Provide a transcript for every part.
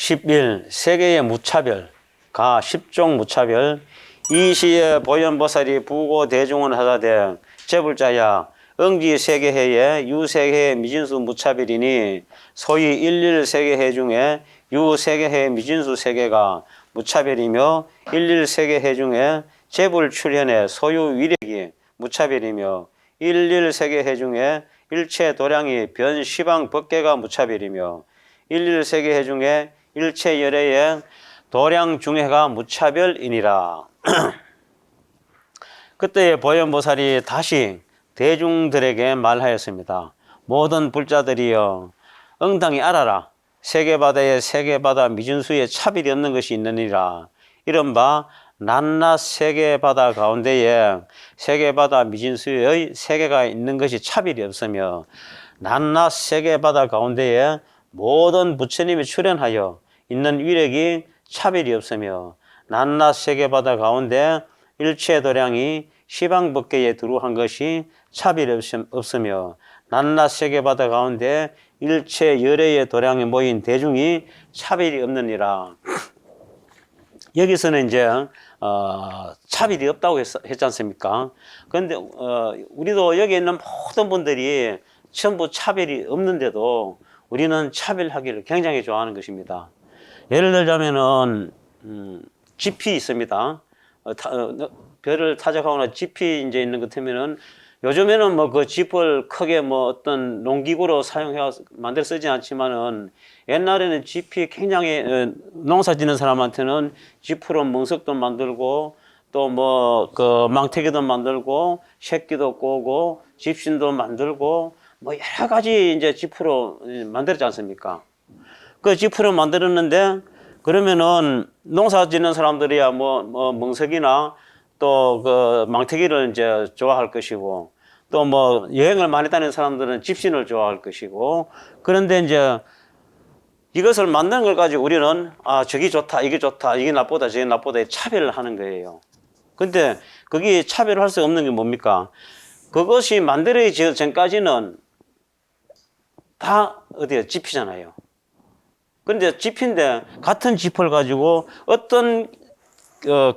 11. 세계의 무차별. 가 10종 무차별. 이 시에 보현보살이 부고 대중은 하다대 재불자야 응지 세계해에 유세계해 미진수 무차별이니 소위 일일세계해 중에 유세계해 미진수 세계가 무차별이며 일일세계해 중에 재불 출현의 소유 위력이 무차별이며 일일세계해 중에 일체 도량이 변시방 법계가 무차별이며 일일세계해 중에 일체 열애의 도량 중해가 무차별이니라. 그때 보현보살이 다시 대중들에게 말하였습니다. 모든 불자들이여 응당히 알아라. 세계바다에 세계바다 미진수에 차별이 없는 것이 있느니라. 이른바 낱낱 세계바다 가운데에 세계바다 미진수의 세계가 있는 것이 차별이 없으며 낱낱 세계바다 가운데에 모든 부처님이 출현하여 있는 위력이 차별이 없으며 낱낱 세계바다 가운데 일체 도량이 시방법계에 두루한 것이 차별이 없으며 낱낱 세계바다 가운데 일체 열애의 도량이 모인 대중이 차별이 없느니라. 여기서는 이제 차별이 없다고 했지 않습니까? 그런데 우리도 여기 있는 모든 분들이 전부 차별이 없는데도 우리는 차별하기를 굉장히 좋아하는 것입니다. 예를 들자면은 지피 있습니다. 별을 타작하거나 지피 이제 있는 것 같으면은 요즘에는 뭐 그 지프를 크게 뭐 어떤 농기구로 사용해 만들어 쓰지 않지만은 옛날에는 지피 굉장히 농사 짓는 사람한테는 지프로 멍석도 만들고 또 뭐 그 망태기도 만들고 새끼도 꼬고 집신도 만들고 뭐 여러 가지 이제 지프로 만들었지 않습니까? 그 지프로 만들었는데 그러면은 농사 짓는 사람들이야 뭐 멍석이나 또 그 망태기를 이제 좋아할 것이고 또 뭐 여행을 많이 다니는 사람들은 집신을 좋아할 것이고 그런데 이제 이것을 만드는 걸 가지고 우리는 저기 좋다 이게 좋다 이게 나쁘다 저게 나쁘다 차별을 하는 거예요. 근데 그게 차별을 할 수 없는 게 뭡니까? 그것이 만들어지기 전까지는 다 어디에 지피잖아요. 근데 지피인데 같은 지피를 가지고 어떤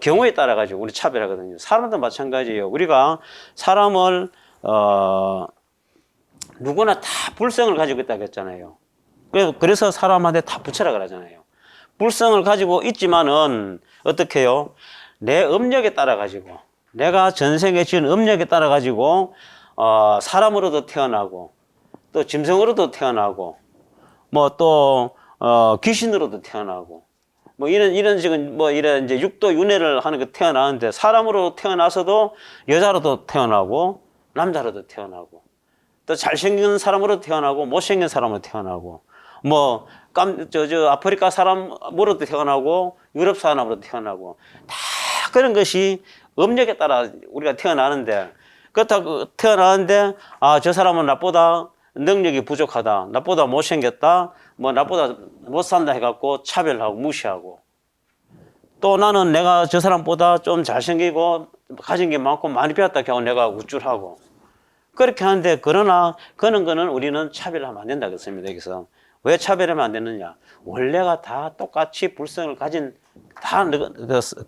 경우에 따라 가지고 우리 차별하거든요. 사람도 마찬가지예요. 우리가 사람을 누구나 다 불성을 가지고 있다고 했잖아요. 그래서 사람한테 다 부처라 그러잖아요. 불성을 가지고 있지만은 어떻게 해요? 내 업력에 따라 가지고 내가 전생에 지은 업력에 따라 가지고 사람으로도 태어나고 또 짐승으로도 태어나고 뭐 또 귀신으로도 태어나고 뭐 이런 식은 뭐 이런 이제 육도 윤회를 하는 거 태어나는데 사람으로 태어나서도 여자로도 태어나고 남자로도 태어나고 또 잘생긴 사람으로 태어나고 못생긴 사람으로 태어나고 뭐 아프리카 사람으로도 태어나고 유럽 사람으로 태어나고 다 그런 것이 업력에 따라 우리가 태어나는데 그렇다고 태어나는데 저 사람은 나보다 능력이 부족하다 나보다 못생겼다 뭐 나보다 못 산다 해갖고 차별하고 무시하고 또 나는 내가 저 사람보다 좀 잘생기고 가진 게 많고 많이 배웠다 하고 내가 우쭐하고 그렇게 하는데 그러나 그런 거는 우리는 차별하면 안 된다 그랬습니다. 여기서 왜 차별하면 안 되느냐? 원래가 다 똑같이 불성을 가진 다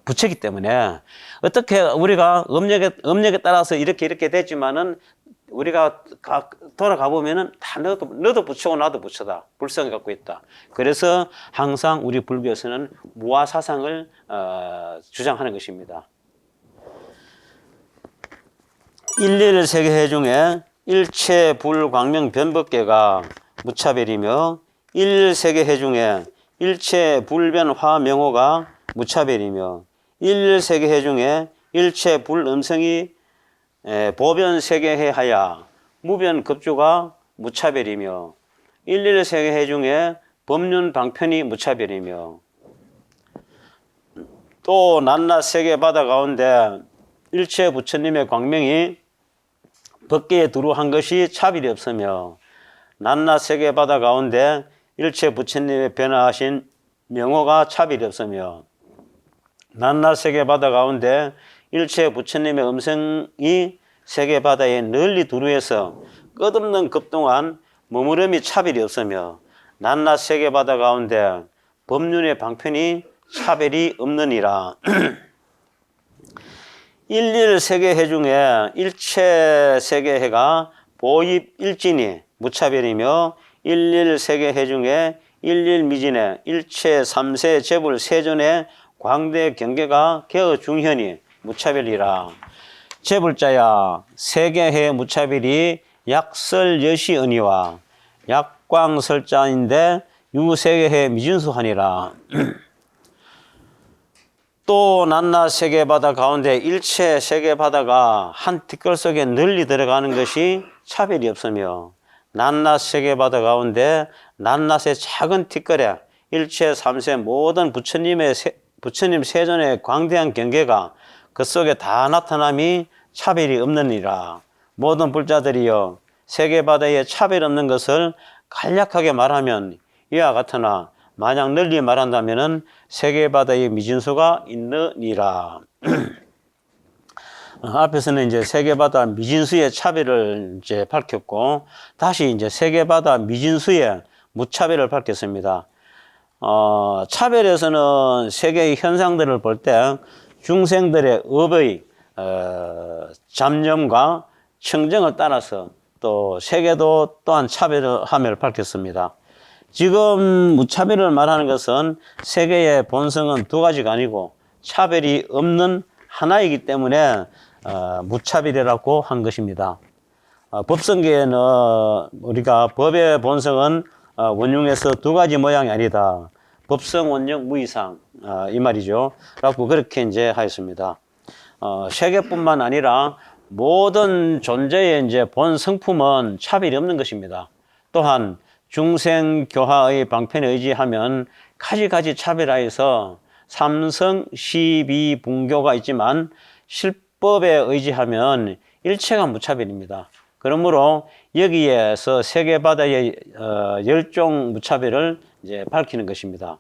부처이기 때문에 어떻게 우리가 업력에 따라서 이렇게 됐지만은 우리가 돌아가 보면은 다 너도 부처고 나도 부처다. 불성을 갖고 있다. 그래서 항상 우리 불교에서는 무아사상을 주장하는 것입니다. 일일세계해 중에 일체 불광명 변법계가 무차별이며 일일세계해 중에 일체 불변화 명호가 무차별이며 일일세계해 중에 일체 불음성이 보변세계해 하야 무변급주가 무차별이며 일일세계해 중에 법륜방편이 무차별이며 또 낱낱 세계바다 가운데 일체 부처님의 광명이 법계에 두루한 것이 차별이 없으며 낱낱 세계바다 가운데 일체 부처님의 변화하신 명호가 차별이 없으며 낱낱 세계바다 가운데 일체 부처님의 음성이 세계바다에 널리 두루해서 끝없는 급동안 머무름이 차별이 없으며 낱낱 세계바다 가운데 법륜의 방편이 차별이 없느니라. 일일 세계해 중에 일체 세계해가 보입 일진이 무차별이며 일일 세계해 중에 일일 미진의 일체 삼세 재불 세존의 광대 경계가 개어 중현이 무차별이라. 재불자야 세계해 무차별이 약설 여시 은이와 약광설자인데 유세계해 미진수하니라. 또 낱낱 세계바다 가운데 일체 세계바다가 한 티끌 속에 널리 들어가는 것이 차별이 없으며 낱낱 세계바다 가운데 낱낱의 작은 티끌에 일체 삼세 모든 부처님 세존의 광대한 경계가 그 속에 다 나타남이 차별이 없느니라. 모든 불자들이여 세계바다에 차별 없는 것을 간략하게 말하면 이와 같으나 만약 널리 말한다면은 세계바다에 미진수가 있느니라. 앞에서는 이제 세계바다 미진수의 차별을 이제 밝혔고, 다시 이제 세계바다 미진수의 무차별을 밝혔습니다. 차별에서는 세계의 현상들을 볼 때 중생들의 업의 잡념과 청정을 따라서 또 세계도 또한 차별함을 밝혔습니다. 지금 무차별을 말하는 것은 세계의 본성은 두 가지가 아니고 차별이 없는 하나이기 때문에 무차별이라고 한 것입니다. 법성계에는 우리가 법의 본성은 원흉에서 두 가지 모양이 아니다. 법성, 원흉, 무이상 이 말이죠. 라고 그렇게 이제 하였습니다. 세계뿐만 아니라 모든 존재의 이제 본 성품은 차별이 없는 것입니다. 또한 중생 교화의 방편에 의지하면 가지가지 차별하여서 삼성, 시비, 분교가 있지만 실법에 의지하면 일체가 무차별입니다. 그러므로 여기에서 세계바다의 열종 무차별을 이제 밝히는 것입니다.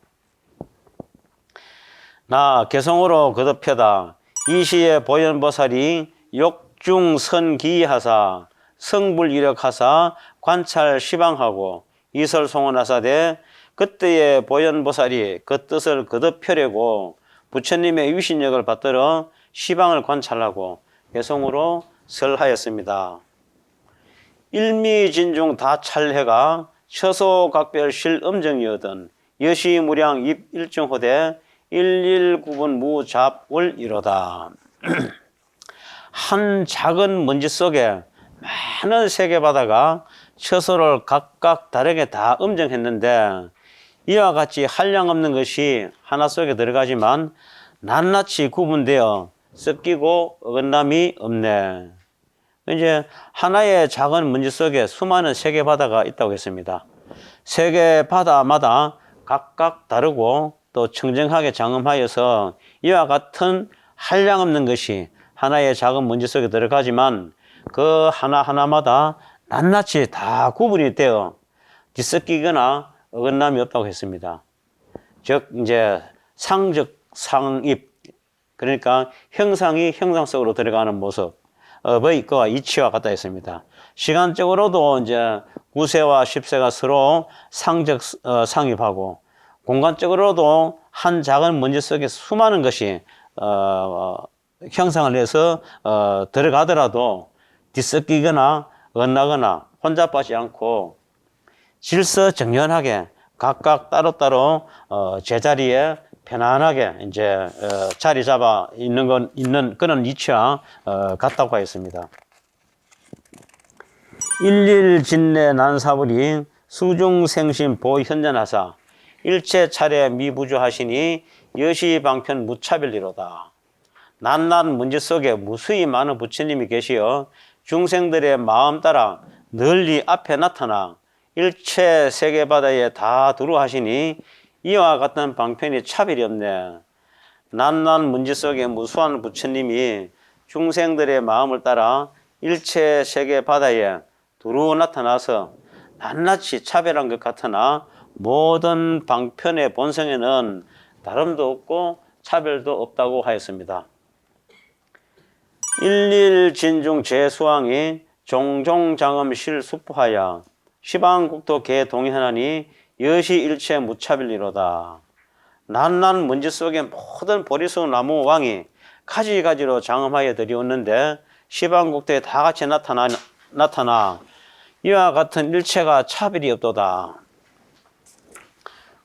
나 개성으로 거듭해다. 이 시에 보현보살이 욕중선기하사 성불이력하사 관찰 시방하고 이설송원하사되 그때의 보현보살이 그 뜻을 거듭 펴려고 부처님의 위신력을 받들어 시방을 관찰하고 개성으로 설하였습니다. 일미진중 다찰해가 처소각별 실음정이거든 여시무량 입일중호대 일일구분 무잡월이로다. 한 작은 먼지 속에 많은 세계바다가 처소를 각각 다르게 다 음정했는데 이와 같이 한량없는 것이 하나 속에 들어가지만 낱낱이 구분되어 섞이고 어긋남이 없네. 이제 하나의 작은 먼지 속에 수많은 세계바다가 있다고 했습니다. 세계바다마다 각각 다르고 또 청정하게 장엄하여서 이와 같은 한량없는 것이 하나의 작은 먼지 속에 들어가지만 그 하나하나마다 낱낱이 다 구분이 되어 뒤섞이거나 어긋남이 없다고 했습니다. 즉 이제 상적 상입, 그러니까 형상이 형상 속으로 들어가는 모습의 그와 이치와 같다 했습니다. 시간적으로도 이제 9세와 10세가 서로 상적 상입하고 공간적으로도 한 작은 먼지 속에 수많은 것이 형상을 내서 들어가더라도 뒤섞이거나 엇나거나 혼잡하지 않고 질서정연하게 각각 따로따로 제자리에 편안하게 이제 자리 잡아 있는 그런 이치와 같다고 하였습니다. 일일진내 난사불이 수중생심 보현전하사 일체 차례 미부주하시니 여시방편 무차별리로다. 낱낱 문제 속에 무수히 많은 부처님이 계시어 중생들의 마음 따라 널리 앞에 나타나 일체 세계바다에 다 두루하시니 이와 같은 방편이 차별이 없네. 낱낱 문제 속에 무수한 부처님이 중생들의 마음을 따라 일체 세계바다에 두루 나타나서 낱낱이 차별한 것 같으나 모든 방편의 본성에는 다름도 없고 차별도 없다고 하였습니다. 일일진중 제수왕이 종종장엄 실수포하여 시방국토 개동현하니 여시일체 무차별리로다. 난난 먼지 속에 모든 보리수 나무 왕이 가지가지로 장엄하여 들이었는데 시방국토에 다 같이 나타나 이와 같은 일체가 차별이 없도다.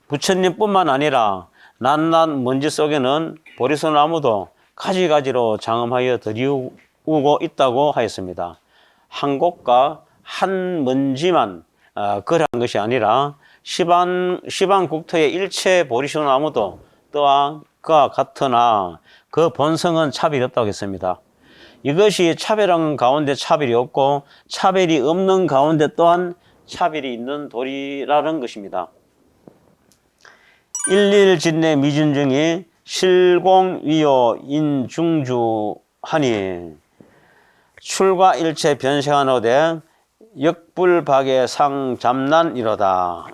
부처님뿐만 아니라 난난 먼지 속에는 보리수 나무도 가지가지로 장엄하여 들이우고 있다고 하였습니다. 한 곳과 한 먼지만 그러한 것이 아니라 시방국토의 일체 보리수 나무도 또한 그와 같으나 그 본성은 차별이 없다고 했습니다. 이것이 차별한 가운데 차별이 없고 차별이 없는 가운데 또한 차별이 있는 도리라는 것입니다. 일일진내 미진중이 실공위요 인중주하니 출과 일체 변생하노되 역불박의 상잡난이로다.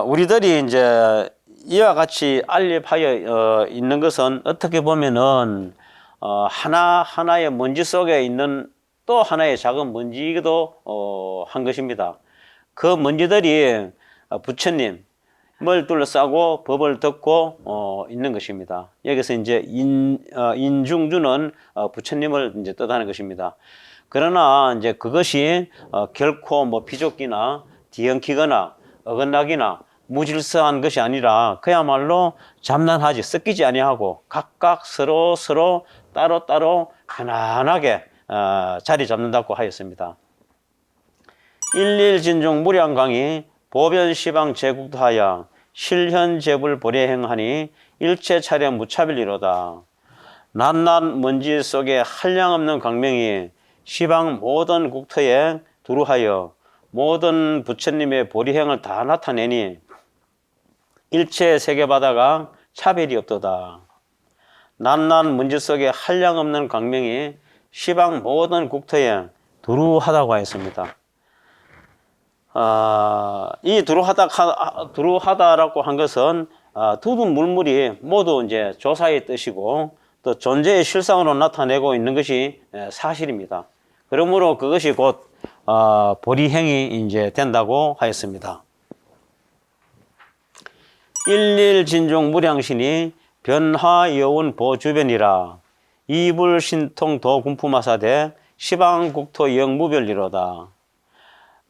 우리들이 이제 이와 같이 알립하여 있는 것은 어떻게 보면은 하나하나의 먼지 속에 있는 또 하나의 작은 먼지이기도 한 것입니다. 그 먼지들이 부처님을 둘러싸고 법을 듣고 있는 것입니다. 여기서 이제 인중주는 부처님을 이제 뜻하는 것입니다. 그러나 이제 그것이 결코 뭐 비좁기나 뒤엉키거나 어긋나기나 무질서한 것이 아니라 그야말로 잠난하지 섞이지 아니하고 각각 서로 따로따로 편안하게 자리 잡는다고 하였습니다. 일일진중 무량강이 보변시방 제국하여 실현제불 보례행하니 일체 차례 무차별리로다. 낱낱 먼지 속에 한량없는 광명이 시방 모든 국토에 두루하여 모든 부처님의 보리행을 다 나타내니 일체 세계바다가 차별이 없도다. 낱낱 먼지 속에 한량없는 광명이 시방 모든 국토에 두루하다고 하였습니다. 이 두루하다라고 한 것은 두둔 물물이 모두 이제 조사의 뜻이고 또 존재의 실상으로 나타내고 있는 것이 사실입니다. 그러므로 그것이 곧 보리행이 이제 된다고 하였습니다. 일일진종 무량신이 변화여운 보주변이라 이불신통 도군품하사대 시방국토 영무별리로다.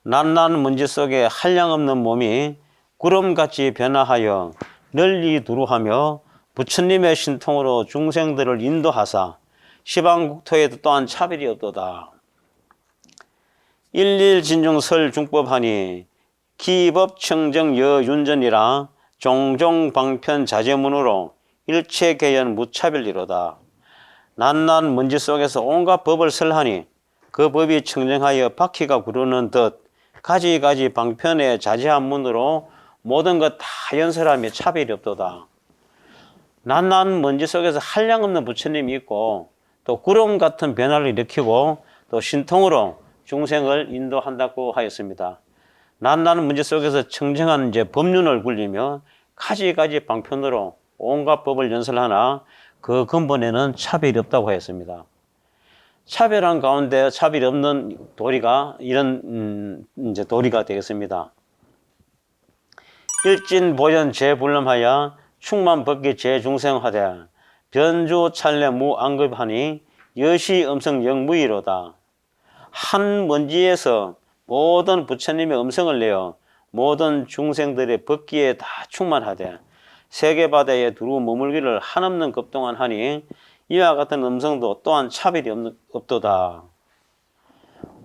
낱낱 먼지 속에 한량없는 몸이 구름같이 변화하여 널리 두루하며 부처님의 신통으로 중생들을 인도하사 시방국토에도 또한 차별이 없도다. 일일진중설 중법하니 기법청정 여윤전이라 종종방편 자제문으로 일체개연 무차별리로다. 낱낱 먼지 속에서 온갖 법을 설하니 그 법이 청정하여 바퀴가 구르는 듯 가지가지 방편의 자제한 문으로 모든 것 다 연설하며 차별이 없도다. 낱낱 먼지 속에서 한량없는 부처님이 있고 또 구름 같은 변화를 일으키고 또 신통으로 중생을 인도한다고 하였습니다. 낱낱 먼지 속에서 청정한 이제 법륜을 굴리며 가지가지 방편으로 온갖 법을 연설하나 그 근본에는 차별이 없다고 하였습니다. 차별한 가운데 차별이 없는 도리가 이런 이제 도리가 되겠습니다. 일진보전 재불름하여 충만법기 재중생하되 변주 찰례 무안급하니 여시 음성 영무이로다. 한 먼지에서 모든 부처님의 음성을 내어 모든 중생들의 법기에 다 충만하되 세계바다에 두루 머물기를 한없는 급동안 하니 이와 같은 음성도 또한 차별이 없도다.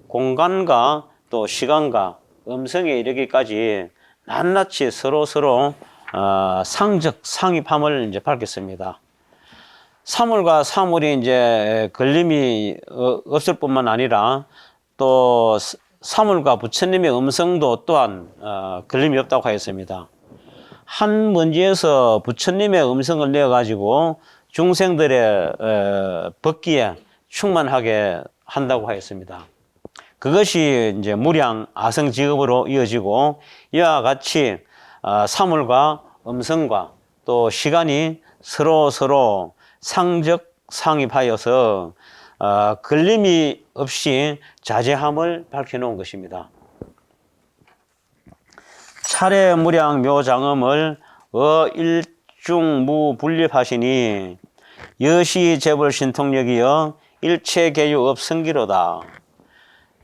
공간과 또 시간과 음성에 이르기까지 낱낱이 서로 상적 상입함을 이제 밝혔습니다. 사물과 사물이 이제 걸림이 없을 뿐만 아니라 또 사물과 부처님의 음성도 또한 걸림이 없다고 하였습니다. 한 먼지에서 부처님의 음성을 내어 가지고 중생들의 법기에 충만하게 한다고 하였습니다. 그것이 이제 무량 아성직업으로 이어지고 이와 같이 사물과 음성과 또 시간이 서로 상적 상입하여서 걸림이 없이 자제함을 밝혀놓은 것입니다. 차례 무량 묘장음을 일중무 분립하시니 여시 재벌 신통력이여 일체 개유 없성기로다.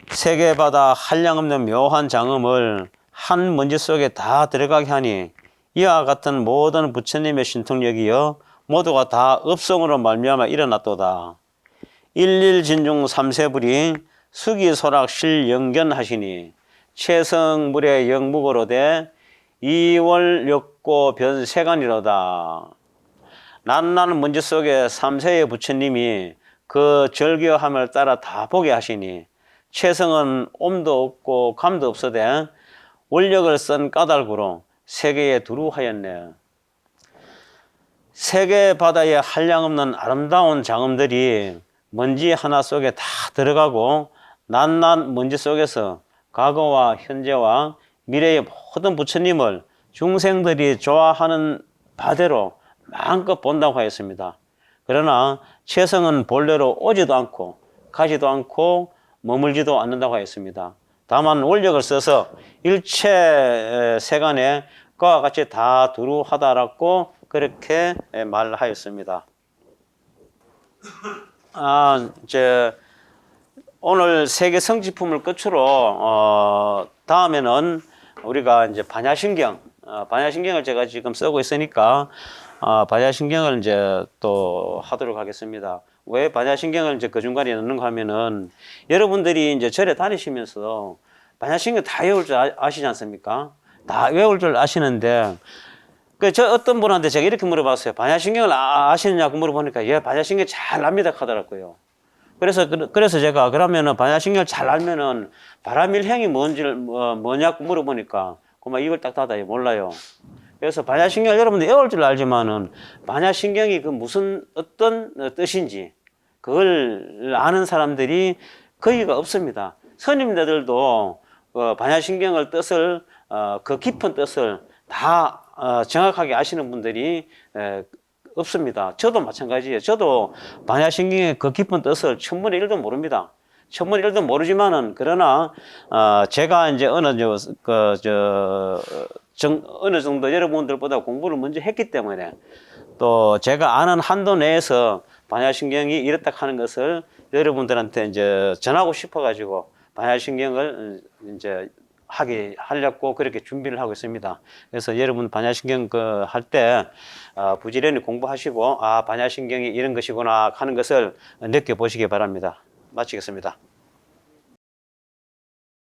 세계바다 한량없는 묘한 장음을 한 먼지 속에 다 들어가게 하니 이와 같은 모든 부처님의 신통력이여 모두가 다 업성으로 말미암아 일어났도다. 일일진중 삼세불이 수기소락 실영견하시니 최성물의 영묵으로 돼 이월역고 변세간이로다. 낱낱 먼지 속에 삼세의 부처님이 그 절교함을 따라 다 보게 하시니 최성은 옴도 없고 감도 없어대 원력을 쓴 까닭으로 세계에 두루하였네. 세계 바다에 한량없는 아름다운 장엄들이 먼지 하나 속에 다 들어가고 낱낱 먼지 속에서 과거와 현재와 미래의 모든 부처님을 중생들이 좋아하는 바대로 마음껏 본다고 하였습니다. 그러나 최성은 본래로 오지도 않고 가지도 않고 머물지도 않는다고 하였습니다. 다만 원력을 써서 일체 세간에 그와 같이 다 두루하다라고 그렇게 말하였습니다. 오늘 세계 성지품을 끝으로 다음에는 우리가 이제 반야신경, 반야신경을 제가 지금 쓰고 있으니까 반야신경을 이제 또 하도록 하겠습니다. 왜 반야신경을 이제 그 중간에 넣는가 하면은 여러분들이 이제 절에 다니시면서 반야신경 다 외울 줄 아시지 않습니까? 다 외울 줄 아시는데 저 어떤 분한테 제가 이렇게 물어봤어요. 반야신경을 아시느냐고 물어보니까 예, 반야신경 잘 압니다 하더라고요. 그래서 제가 그러면은 반야신경을 잘 알면은 바라밀행이 뭐냐고 물어보니까 그만 입을 딱 닫아요. 몰라요. 그래서 반야신경을 여러분들 외울 줄 알지만은 반야신경이 그 무슨 어떤 뜻인지 그걸 아는 사람들이 거의가 없습니다. 스님들도 반야신경을 뜻을 그 깊은 뜻을 다 정확하게 아시는 분들이 없습니다. 저도 마찬가지예요. 저도 반야신경의 그 깊은 뜻을 천분의 일도 모릅니다. 천분의 일도 모르지만은 그러나 제가 이제 어느 정도 여러분들보다 공부를 먼저 했기 때문에 또 제가 아는 한도 내에서 반야신경이 이렇다 하는 것을 여러분들한테 이제 전하고 싶어 가지고 반야신경을 이제 하려고 그렇게 준비를 하고 있습니다. 그래서 여러분 반야신경 할 때 부지런히 공부하시고 반야신경이 이런 것이구나 하는 것을 느껴보시기 바랍니다. 마치겠습니다.